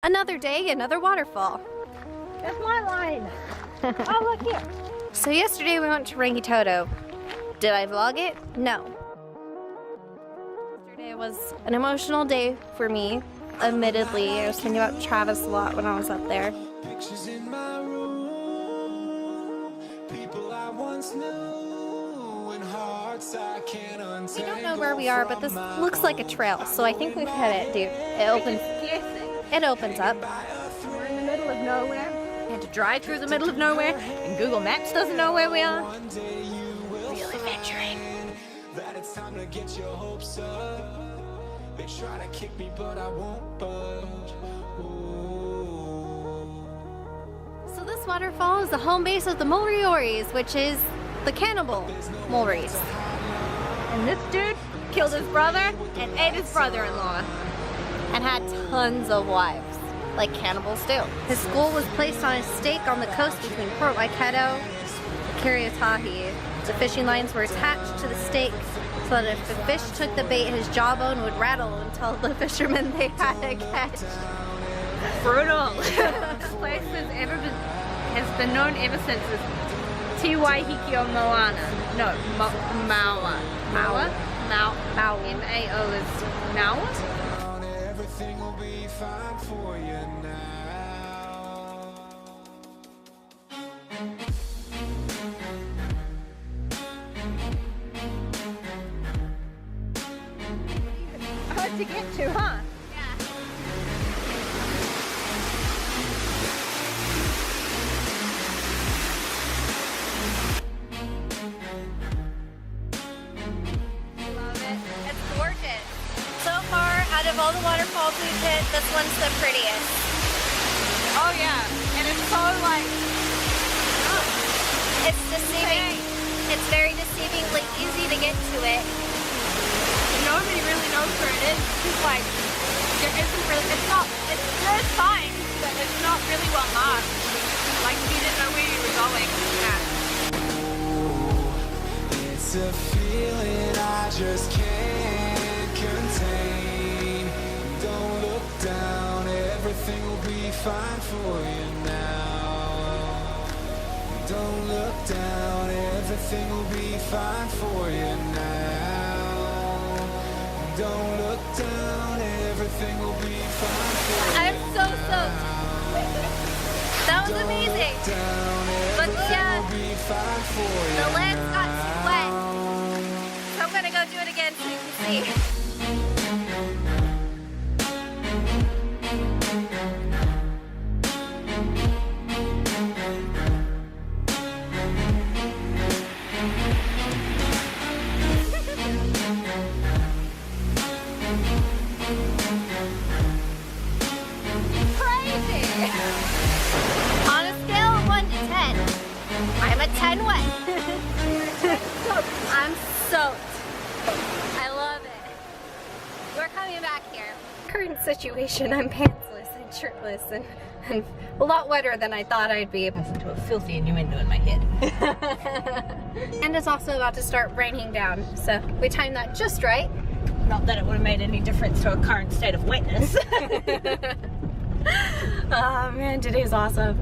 Another day, another waterfall. That's my line. Oh, look here. So yesterday we went to Rangitoto. Did I vlog it? No. Yesterday was an emotional day for me, admittedly. I was thinking about Travis a lot when I was up there. Pictures in my room, people I once knew, and hearts I can't untangle. We don't know where we are, but this looks like a trail, so I think we've hit it, dude. It opens up. We're in the middle of nowhere. We had to drive through the middle of nowhere, and Google Maps doesn't know where we are. Real adventuring. That it's time to get your hopes up. They try to kick me, but I won't budge. So this waterfall is the home base of the Morioris, which is the cannibal Moris. And this dude killed his brother and ate his brother-in-law. And had tons of wives, like cannibals do. His skull was placed on a stake on the coast between Port Waikato and Kiribati. The fishing lines were attached to the stake so that if the fish took the bait, his jawbone would rattle and tell the fishermen they had to catch. Brutal. This place has been known ever since Te Waiheke o Moana. No, Maua. Maua? Mau. M-A-O is Maua? Everything will be fine for you now. Hard to get to, huh? Out of all the waterfalls we've hit, this one's the prettiest. Oh yeah, and it's so like... It's deceiving. It's very deceivingly easy to get to it. Nobody really knows where it is. It's like, there isn't really, there is signs, but it's not really well marked. Like you didn't know where you were going. Yeah. It's a feeling I just can't contain. Don't look down, everything will be fine for you now. Don't look down, everything will be fine for you now. Don't look down, everything will be fine for you. I'm so soaked. That was amazing. But yeah, the lands got too wet. So I'm gonna go do it again so you can see. I'm a 10 wet. I'm soaked. I love it. We're coming back here. Current situation, I'm pantsless and shirtless and a lot wetter than I thought I'd be. Listen to a filthy innuendo in my head. And it's also about to start raining down, so we timed that just right. Not that it would have made any difference to our current state of wetness. Oh man, today's awesome.